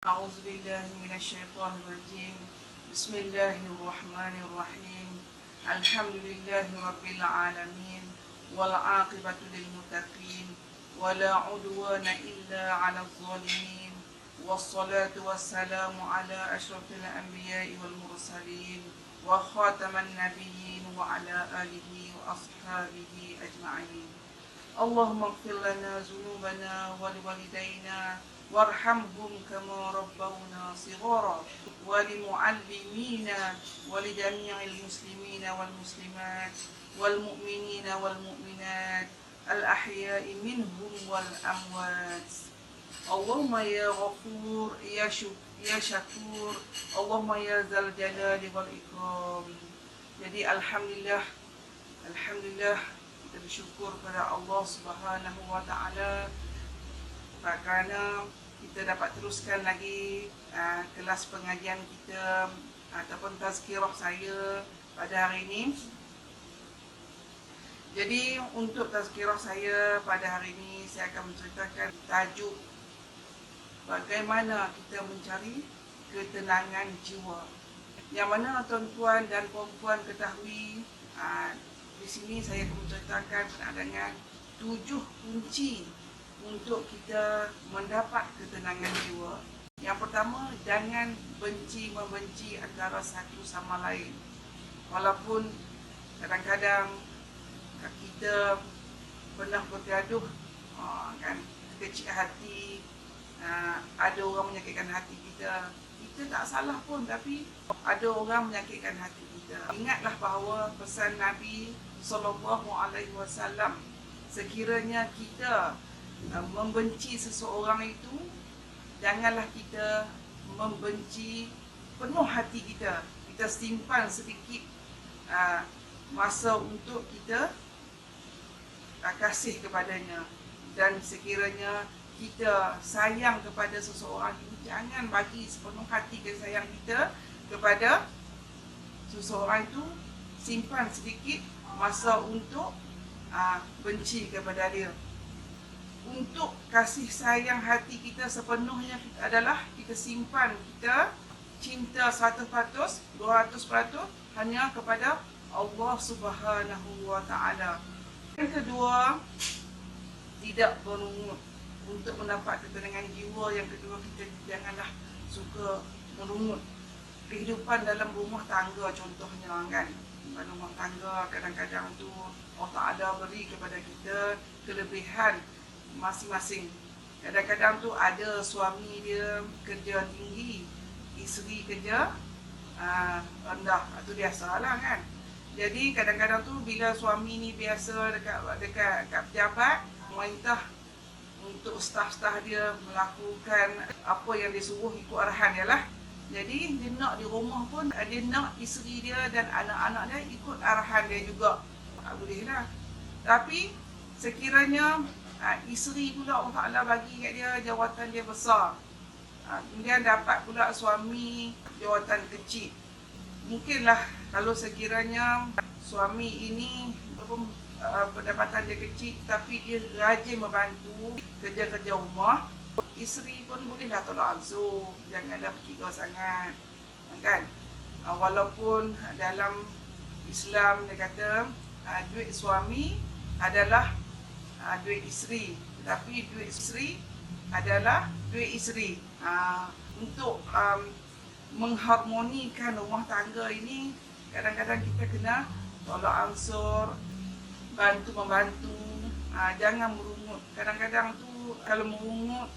أعوذ بالله من الشيطان الرجيم. بسم الله الرحمن الرحيم. الحمد لله رب العالمين والعاقبة للمتقين ولا عدوان إلا على الظالمين والصلاة والسلام على أشرف الأنبياء والمرسلين وخاتم النبيين وعلى آله وأصحابه أجمعين. اللهم اغفر لنا ذنوبنا ولوالدينا وارحمهم كما ربونا صغارا ولمعلمينا ولجميع المسلمين والمسلمات والمؤمنين والمؤمنات الأحياء منهم والأموات. اللهم يا غفور يا شكور اللهم يا ذا الجلال والإكرام. Jadi Alhamdulillah kita bersyukur kepada Allah Subhanahu wa taala kerana kita dapat teruskan lagi kelas pengajian kita ataupun tazkirah saya pada hari ini. Jadi untuk tazkirah saya pada hari ini, saya akan menceritakan tajuk bagaimana kita mencari ketenangan jiwa. Yang mana tuan-tuan dan puan-puan ketahui, di sini saya akan menceritakan dengan 7 kunci untuk kita mendapat ketenangan jiwa. Yang pertama, jangan benci-membenci antara satu sama lain. Walaupun kadang-kadang kita pernah bergaduh, kan, kecil hati, ada orang menyakitkan hati kita. Kita tak salah pun, tapi ada orang menyakitkan hati kita. Ingatlah bahawa pesan Nabi SAW, sekiranya kita membenci seseorang itu, janganlah kita membenci penuh hati kita. Kita simpan sedikit masa untuk kita kasih kepadanya. Dan sekiranya kita sayang kepada seseorang itu, jangan bagi sepenuh hati kasih sayang kita kepada seseorang itu. Simpan sedikit masa untuk benci kepada dia. Untuk kasih sayang hati kita sepenuhnya adalah kita simpan, kita cinta 100%, 200% hanya kepada Allah Subhanahu wa taala. Yang kedua, tidak berungut. Untuk mendapat ketenangan jiwa, yang kedua, kita janganlah suka merungut. Kehidupan dalam rumah tangga contohnya, kan, dalam rumah tangga kadang-kadang tu Allah Ta'ala beri kepada kita kelebihan masing-masing. Kadang-kadang tu ada suami dia kerja tinggi, isteri kerja rendah, itu biasalah, kan. Jadi kadang-kadang tu bila suami ni biasa dekat pejabat, pemerintah, untuk staf-staf dia melakukan apa yang dia suruh, ikut arahan dia lah. Jadi dia nak di rumah pun, dia nak isteri dia dan anak-anak dia ikut arahan dia juga. Tak boleh lah. Tapi sekiranya isteri pula Allah Ta'ala bagi kat dia jawatan dia besar, kemudian dapat pula suami jawatan kecil. Mungkinlah kalau sekiranya suami ini pendapatan dia kecil, tapi dia rajin membantu kerja-kerja rumah, isteri pun bolehlah tolak ansur. Janganlah berkira sangat, kan. Walaupun dalam Islam dia kata duit suami adalah duit isteri, tetapi duit isteri adalah duit isteri. Untuk mengharmonikan rumah tangga ini, kadang-kadang kita kena tolak ansur, bantu-membantu, jangan merungut. Kadang-kadang tu kalau merungut,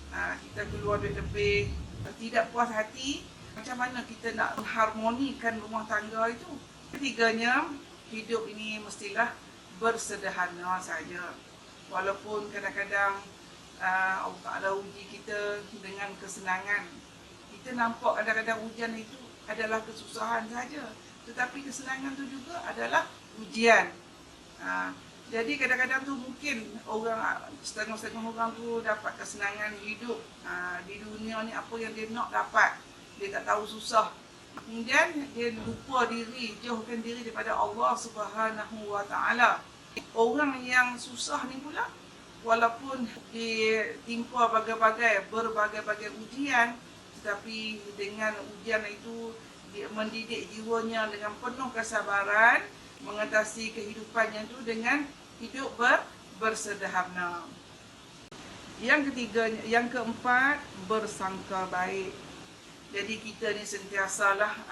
kita keluar duit lebih, tidak puas hati. Macam mana kita nak mengharmonikan rumah tangga itu? Ketiganya, hidup ini mestilah bersederhana saja. Walaupun kadang-kadang Allah Ta'ala uji kita dengan kesenangan. Kita nampak kadang-kadang ujian itu adalah kesusahan saja, tetapi kesenangan itu juga adalah ujian. Jadi kadang-kadang tu mungkin orang, setengah-setengah orang tu dapat kesenangan hidup di dunia ni, apa yang dia nak dapat, dia tak tahu susah. Kemudian dia lupa diri, jauhkan diri daripada Allah Subhanahu wa taala. Orang yang susah ni pula, walaupun ditimpa berbagai-bagai ujian, tetapi dengan ujian itu dia mendidik jiwanya dengan penuh kesabaran, mengatasi kehidupannya itu dengan hidup bersederhana. Yang ketiga, yang keempat, bersangka baik. Jadi kita ni sentiasalah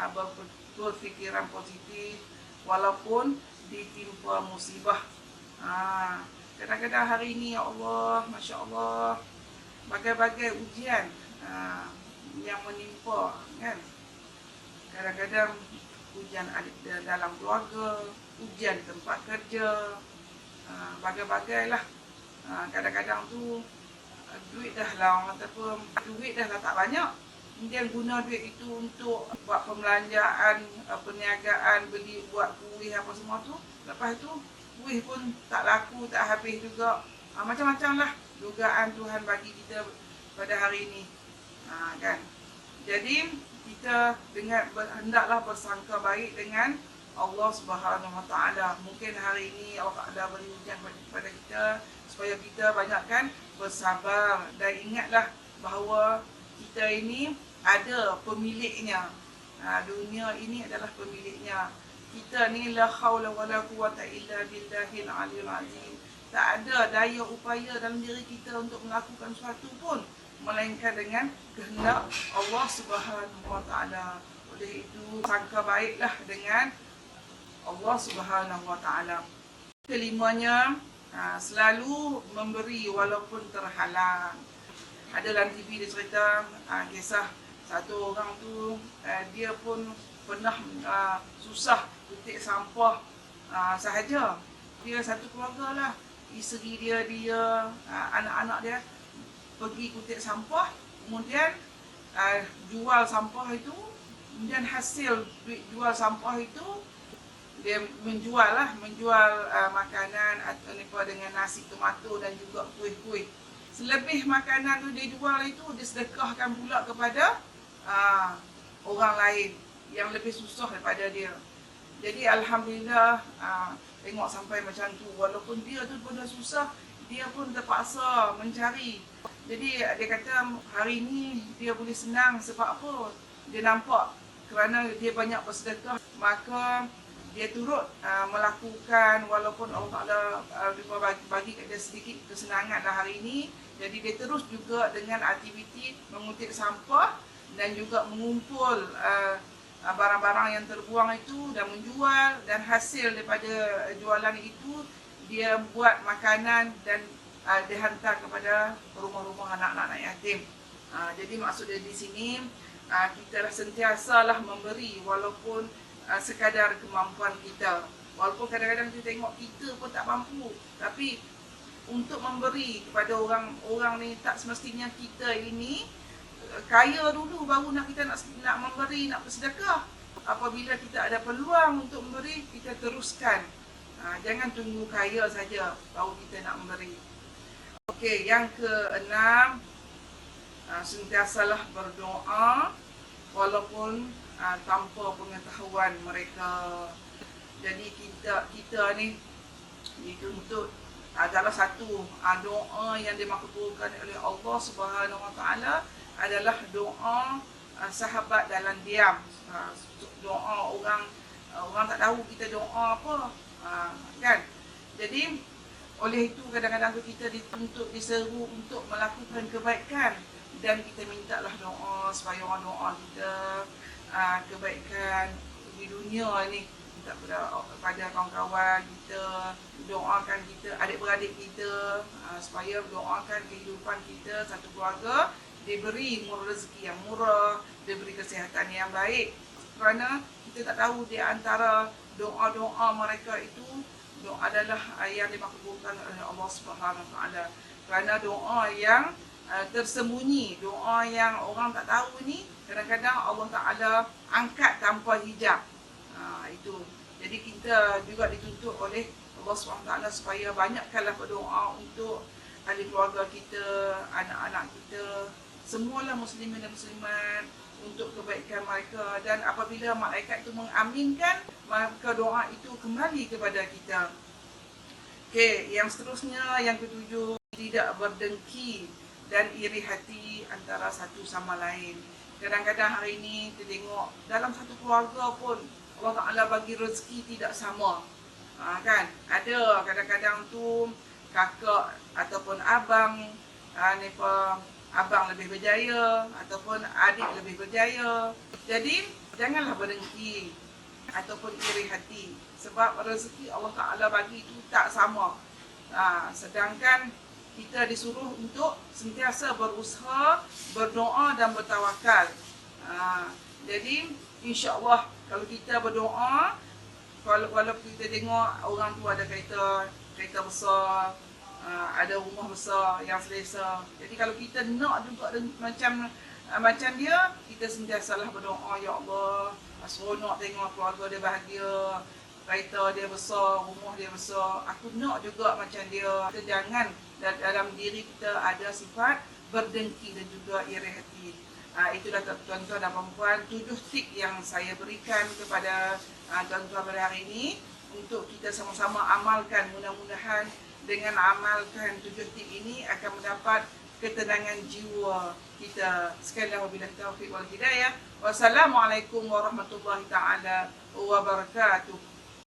berfikiran positif walaupun ditimpa musibah. Kadang-kadang hari ini, ya Allah, Masya Allah, bagai-bagai ujian yang menimpa, kan? Kadang-kadang ujian dalam keluarga, ujian tempat kerja, bagai-bagai lah. Kadang-kadang tu duit dah lah, orang kata apa, duit dah lah tak banyak. Kemudian guna duit itu untuk buat pembelanjaan, perniagaan, beli, buat kuih apa semua tu. Lepas tu kuih pun tak laku, tak habis juga. Macam-macam lah dugaan Tuhan bagi kita pada hari ini, kan? Jadi kita hendaklah bersangka baik dengan Allah Subhanahu Wa Taala. Mungkin hari ini Allah Taala beri ujian kepada kita supaya kita banyakkan bersabar dan ingatlah bahawa kita ini ada pemiliknya. Dunia ini adalah pemiliknya. Kita ni la haula wala quwata illa billahil aliyil azim. Tak ada daya upaya dalam diri kita untuk melakukan sesuatu pun melainkan dengan kehendak Allah Subhanahu Wa Taala. Oleh itu sangka baiklah dengan Allah Subhanahu Wa Taala. Kelimanya, selalu memberi walaupun terhalang. Ada dalam TV dia cerita kisah satu orang tu, dia pun pernah susah kutip sampah sahaja. Dia satu keluarga lah, isteri dia, anak-anak dia pergi kutip sampah, kemudian jual sampah itu, kemudian hasil duit jual sampah itu dia menjual makanan atau dengan nasi tomato dan juga kuih-kuih. Selebih makanan tu dia jual itu, dia sedekahkan pula kepada orang lain yang lebih susah daripada dia. Jadi alhamdulillah, tengok sampai macam tu, walaupun dia tu pun dah susah, dia pun terpaksa mencari. Jadi dia kata hari ini dia boleh senang sebab apa? Dia nampak kerana dia banyak bersedekah, maka dia turut melakukan, walaupun Allah Ta'ala bagi dia sedikit kesenangan lah hari ini. Jadi dia terus juga dengan aktiviti mengutip sampah dan juga mengumpul barang-barang yang terbuang itu dan menjual, dan hasil daripada jualan itu dia buat makanan dan dihantar kepada rumah-rumah anak-anak yatim. Jadi maksud dia di sini, kita sentiasalah memberi walaupun sekadar kemampuan kita. Walaupun kadang-kadang kita tengok kita pun tak mampu, tapi untuk memberi kepada orang ni tak semestinya kita ini kaya dulu baru kita nak memberi, nak bersedekah. Apabila kita ada peluang untuk memberi, kita teruskan. Jangan tunggu kaya saja baru kita nak memberi. Okey, yang keenam, sentiasalah berdoa walaupun tanpa pengetahuan mereka. Jadi kita ni dituntut adalah satu doa yang dimakbulkan oleh Allah Subhanahu Wa Taala adalah doa sahabat dalam diam. Doa orang tak tahu kita doa apa, kan? Jadi oleh itu kadang-kadang kita dituntut, diseru untuk melakukan kebaikan, dan kita mintalah doa supaya orang doa kita kebaikan di dunia ni. Minta pada kawan-kawan kita, doakan kita, adik-beradik kita, supaya doakan kehidupan kita satu keluarga diberi rezeki yang murah, diberi kesihatan yang baik. Kerana kita tak tahu di antara doa-doa mereka itu adalah yang dimakbulkan oleh Allah Subhanahu Wa Taala. Kerana doa yang tersembunyi, doa yang orang tak tahu ni, kadang-kadang Allah Ta'ala angkat tanpa hijab. Itu. Jadi kita juga dituntut oleh Allah SWT supaya banyakkanlah berdoa untuk ahli keluarga kita, anak-anak kita, semualah muslimin dan muslimat, untuk kebaikan mereka. Dan apabila malaikat itu mengaminkan, maka doa itu kembali kepada kita. Okey, yang seterusnya, yang ketujuh, tidak berdengki dan iri hati antara satu sama lain. Kadang-kadang hari ini kita tengok dalam satu keluarga pun Allah Ta'ala bagi rezeki tidak sama. Kan? Ada kadang-kadang tu kakak ataupun abang, abang lebih berjaya ataupun adik lebih berjaya. Jadi janganlah berdengki ataupun iri hati, sebab rezeki Allah Ta'ala bagi itu tak sama. Sedangkan kita disuruh untuk sentiasa berusaha, berdoa dan bertawakal. Jadi insya-Allah kalau kita berdoa, kalau kita tengok orang tu ada kereta besar, ada rumah besar yang selesa. Jadi kalau kita nak juga macam dia, kita sentiasalah berdoa, ya Allah, seronok tengok keluarga dia bahagia, kereta dia besar, rumah dia besar, aku nak juga macam dia. Kita jangan dalam diri kita ada sifat berdengki dan juga iri hati. Itulah tuan-tuan dan puan-puan 7 tip yang saya berikan kepada tuan-tuan pada hari ini untuk kita sama-sama amalkan. Mudah-mudahan dengan amalkan 7 tip ini akan mendapat ketenangan jiwa kita. Sekali lagi wabillahi taufiq wal hidayah. Wassalamualaikum warahmatullahi taala wabarakatuh.